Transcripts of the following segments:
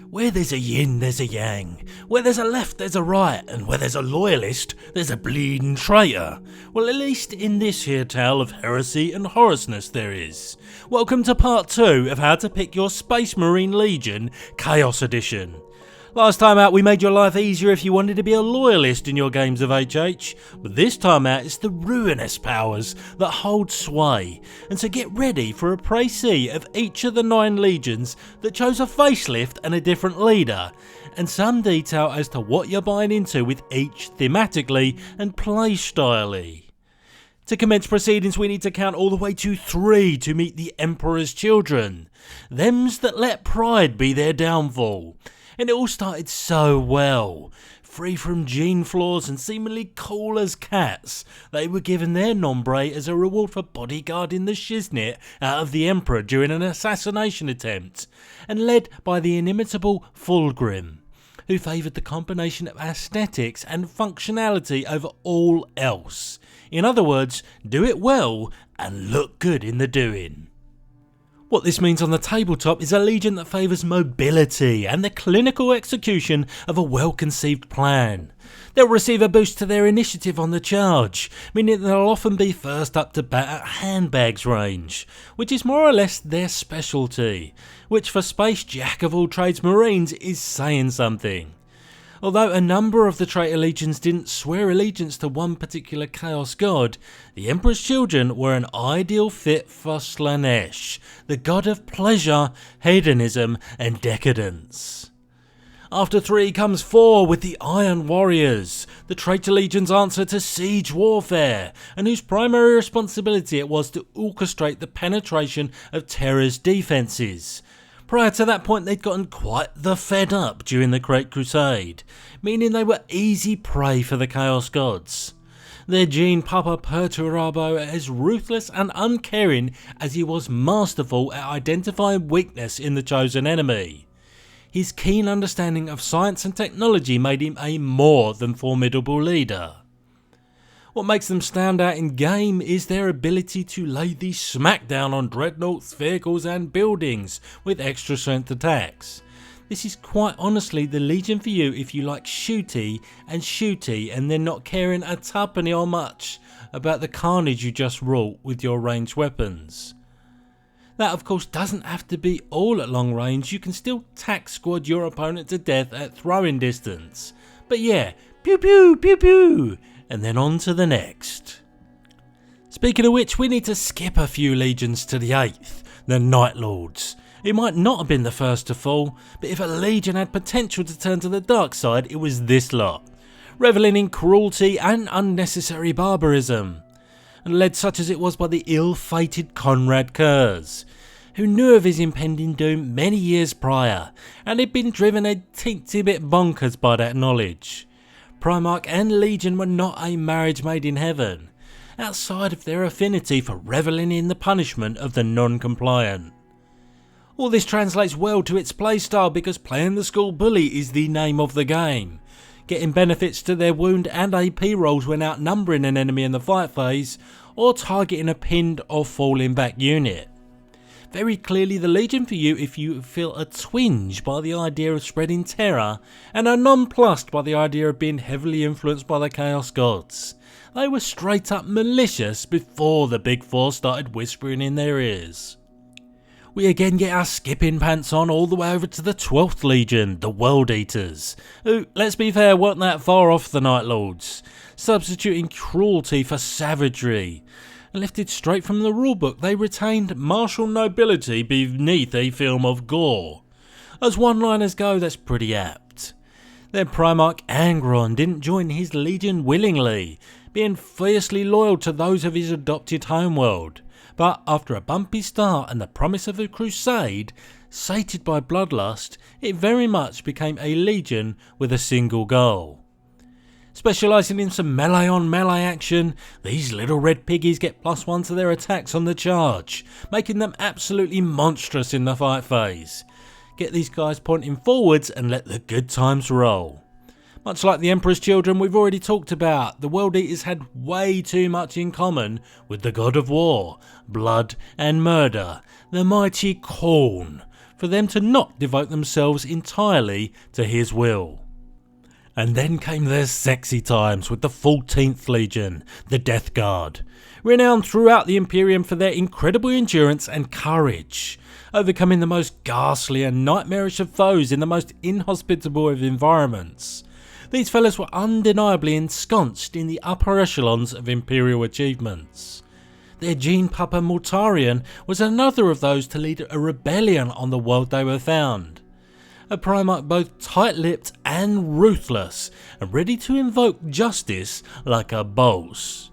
Where there's a yin, there's a yang. Where there's a left, there's a right. And where there's a loyalist, there's a bleeding traitor. Well, at least in this here tale of heresy and Horusness there is. Welcome to part 2 of how to pick your Space Marine Legion Chaos Edition. Last time out we made your life easier if you wanted to be a loyalist in your games of HH, but this time out it's the ruinous powers that hold sway, and so get ready for a précis of each of the 9 legions that chose a facelift and a different leader, and some detail as to what you're buying into with each thematically and playstyle-y. To commence proceedings we need to count all the way to 3 to meet the Emperor's children, thems that let pride be their downfall. And it all started so well. Free from gene flaws and seemingly cool as cats, they were given their nombre as a reward for bodyguarding the shiznit out of the Emperor during an assassination attempt, and led by the inimitable Fulgrim, who favoured the combination of aesthetics and functionality over all else. In other words, do it well and look good in the doing. What this means on the tabletop is a legion that favours mobility and the clinical execution of a well-conceived plan. They'll receive a boost to their initiative on the charge, meaning they'll often be first up to bat at handbags range, which is more or less their specialty, which for space jack-of-all-trades marines is saying something. Although a number of the traitor legions didn't swear allegiance to one particular chaos god, the Emperor's children were an ideal fit for Slanesh, the god of pleasure, hedonism and decadence. After 3 comes 4 with the Iron Warriors, the traitor legion's answer to siege warfare, and whose primary responsibility it was to orchestrate the penetration of Terra's defences. Prior to that point they'd gotten quite the fed up during the Great Crusade, meaning they were easy prey for the Chaos Gods. Their Gene Papa Perturabo as ruthless and uncaring as he was masterful at identifying weakness in the chosen enemy. His keen understanding of science and technology made him a more than formidable leader. What makes them stand out in game is their ability to lay the smackdown on dreadnoughts, vehicles and buildings with extra strength attacks. This is quite honestly the legion for you if you like shooty and then not caring a tuppenny or much about the carnage you just wrought with your ranged weapons. That of course doesn't have to be all at long range, you can still tack squad your opponent to death at throwing distance. But yeah, pew pew pew pew! And then on to the next. Speaking of which, we need to skip a few legions to the 8th, the Night Lords. It might not have been the first to fall, but if a legion had potential to turn to the dark side, it was this lot, revelling in cruelty and unnecessary barbarism, and led such as it was by the ill-fated Conrad Kurz, who knew of his impending doom many years prior, and had been driven a teensy bit bonkers by that knowledge. Primarch and Legion were not a marriage made in heaven, outside of their affinity for revelling in the punishment of the non-compliant. All this translates well to its playstyle because playing the school bully is the name of the game, getting benefits to their wound and AP rolls when outnumbering an enemy in the fight phase, or targeting a pinned or falling back unit. Very clearly the Legion for you if you feel a twinge by the idea of spreading terror and are nonplussed by the idea of being heavily influenced by the Chaos Gods. They were straight up malicious before the Big Four started whispering in their ears. We again get our skipping pants on all the way over to the 12th Legion, the World Eaters, who, let's be fair, weren't that far off the Night Lords, substituting cruelty for savagery. Lifted straight from the rulebook, they retained martial nobility beneath a film of gore. As one-liners go, that's pretty apt. Their Primarch Angron didn't join his legion willingly, being fiercely loyal to those of his adopted homeworld, but after a bumpy start and the promise of a crusade, sated by bloodlust, it very much became a legion with a single goal. Specialising in some melee on melee action, these little red piggies get +1 to their attacks on the charge, making them absolutely monstrous in the fight phase. Get these guys pointing forwards and let the good times roll. Much like the Emperor's children we've already talked about, the World Eaters had way too much in common with the god of war, blood and murder, the mighty Khorne, for them to not devote themselves entirely to his will. And then came their sexy times with the 14th Legion, the Death Guard, renowned throughout the Imperium for their incredible endurance and courage, overcoming the most ghastly and nightmarish of foes in the most inhospitable of environments. These fellas were undeniably ensconced in the upper echelons of Imperial achievements. Their Gene Papa Mortarion was another of those to lead a rebellion on the world they were found. A Primarch both tight-lipped and ruthless, and ready to invoke justice like a boss.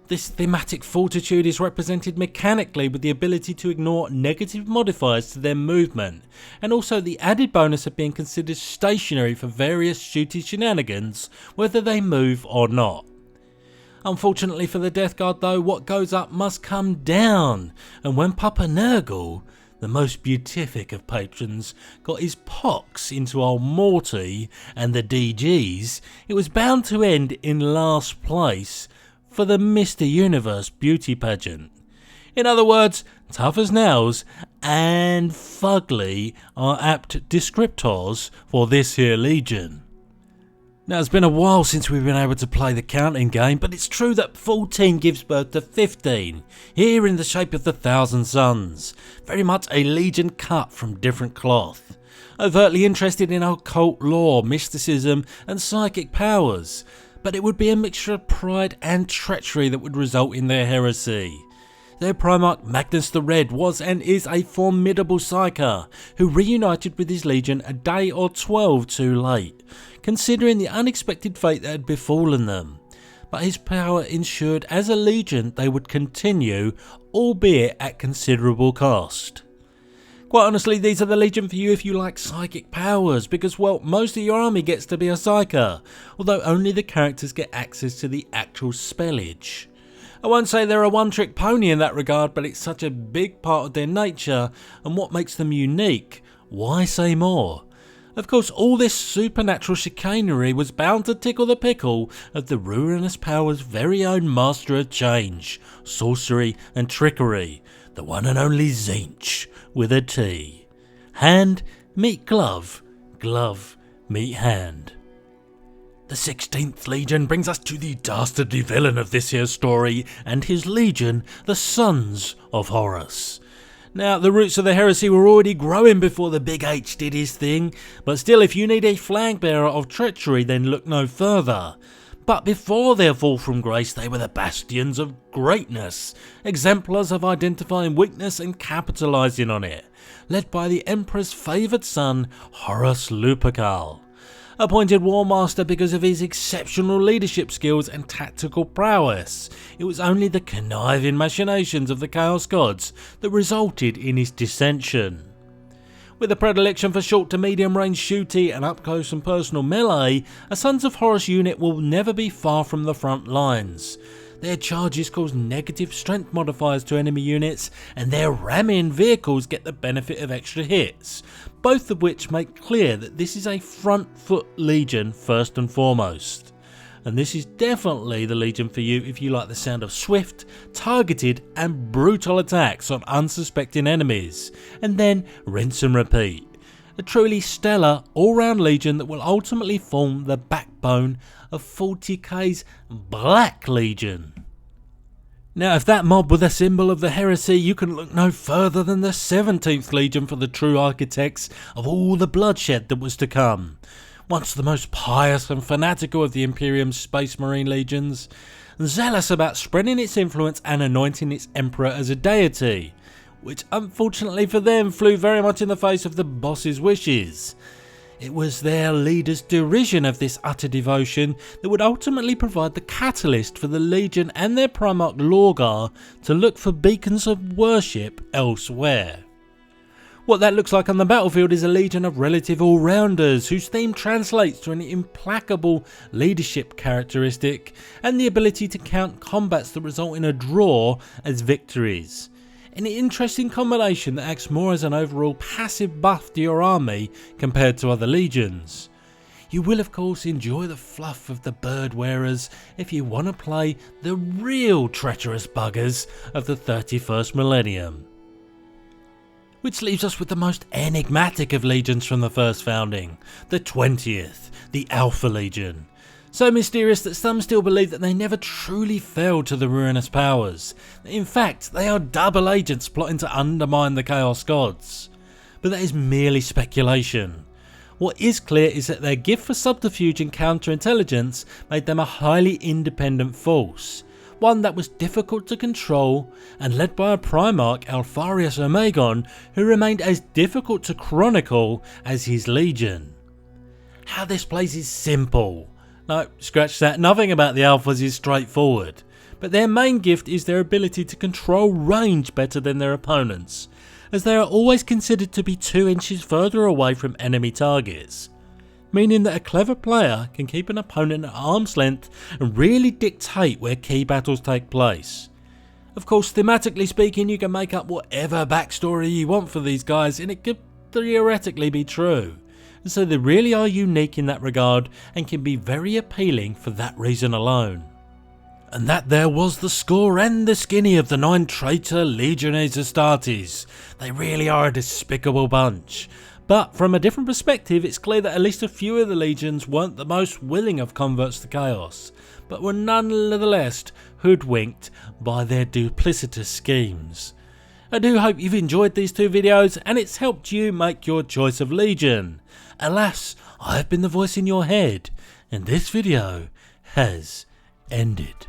This thematic fortitude is represented mechanically with the ability to ignore negative modifiers to their movement, and also the added bonus of being considered stationary for various shooty shenanigans, whether they move or not. Unfortunately for the Death Guard though, what goes up must come down, and when Papa Nurgle, the most beatific of patrons, got his pox into old Morty and the DGs, it was bound to end in last place for the Mr. Universe beauty pageant. In other words, tough as nails and fugly are apt descriptors for this here Legion. Now, it's been a while since we've been able to play the counting game, but it's true that 14 gives birth to 15, here in the shape of the Thousand Suns, very much a Legion cut from different cloth. Overtly interested in occult lore, mysticism and psychic powers, but it would be a mixture of pride and treachery that would result in their heresy. Their Primarch Magnus the Red was and is a formidable Psyker, who reunited with his Legion a day or 12 too late, considering the unexpected fate that had befallen them. But his power ensured as a Legion they would continue, albeit at considerable cost. Quite honestly, these are the Legion for you if you like psychic powers, because well, most of your army gets to be a Psyker, although only the characters get access to the actual spellage. I won't say they're a one-trick pony in that regard, but it's such a big part of their nature and what makes them unique. Why say more? Of course, all this supernatural chicanery was bound to tickle the pickle of the ruinous power's very own master of change, sorcery and trickery, the one and only Tzeentch with a T. Hand meet glove, glove meet hand. The 16th Legion brings us to the dastardly villain of this here story and his Legion, the Sons of Horus. Now, the roots of the heresy were already growing before the Big H did his thing, but still, if you need a flag bearer of treachery, then look no further. But before their fall from grace, they were the bastions of greatness, exemplars of identifying weakness and capitalising on it, led by the Emperor's favoured son, Horus Lupercal. Appointed War Master because of his exceptional leadership skills and tactical prowess, it was only the conniving machinations of the Chaos Gods that resulted in his dissension. With a predilection for short to medium range shooty and up close and personal melee, a Sons of Horus unit will never be far from the front lines. Their charges cause negative strength modifiers to enemy units, and their ramming vehicles get the benefit of extra hits, both of which make clear that this is a front foot Legion first and foremost. And this is definitely the Legion for you if you like the sound of swift, targeted and brutal attacks on unsuspecting enemies, and then rinse and repeat. A truly stellar all-round Legion that will ultimately form the backbone of 40k's Black Legion. Now, if that mob were the symbol of the heresy, you can look no further than the 17th Legion for the true architects of all the bloodshed that was to come. Once the most pious and fanatical of the Imperium's Space Marine legions, zealous about spreading its influence and anointing its emperor as a deity, which unfortunately for them flew very much in the face of the boss's wishes. It was their leader's derision of this utter devotion that would ultimately provide the catalyst for the Legion and their Primarch Lorgar to look for beacons of worship elsewhere. What that looks like on the battlefield is a Legion of relative all-rounders whose theme translates to an implacable leadership characteristic and the ability to count combats that result in a draw as victories. An interesting combination that acts more as an overall passive buff to your army compared to other legions. You will of course enjoy the fluff of the bird wearers if you want to play the real treacherous buggers of the 31st millennium. Which leaves us with the most enigmatic of legions from the first founding, the 20th, the Alpha Legion. So mysterious that some still believe that they never truly fell to the ruinous powers. In fact, they are double agents plotting to undermine the Chaos Gods. But that is merely speculation. What is clear is that their gift for subterfuge and counterintelligence made them a highly independent force, one that was difficult to control and led by a Primarch, Alpharius Omegon, who remained as difficult to chronicle as his legion. How this plays is simple. No, scratch that, nothing about the Alphas is straightforward, but their main gift is their ability to control range better than their opponents, as they are always considered to be 2 inches further away from enemy targets, meaning that a clever player can keep an opponent at arm's length and really dictate where key battles take place. Of course, thematically speaking, you can make up whatever backstory you want for these guys and it could theoretically be true. And so they really are unique in that regard and can be very appealing for that reason alone. And that there was the score and the skinny of the 9 traitor Legiones Astartes. They really are a despicable bunch. But from a different perspective, it's clear that at least a few of the legions weren't the most willing of converts to chaos, but were nonetheless hoodwinked by their duplicitous schemes. I do hope you've enjoyed these 2 videos and it's helped you make your choice of legion. Alas, I have been the voice in your head, and this video has ended.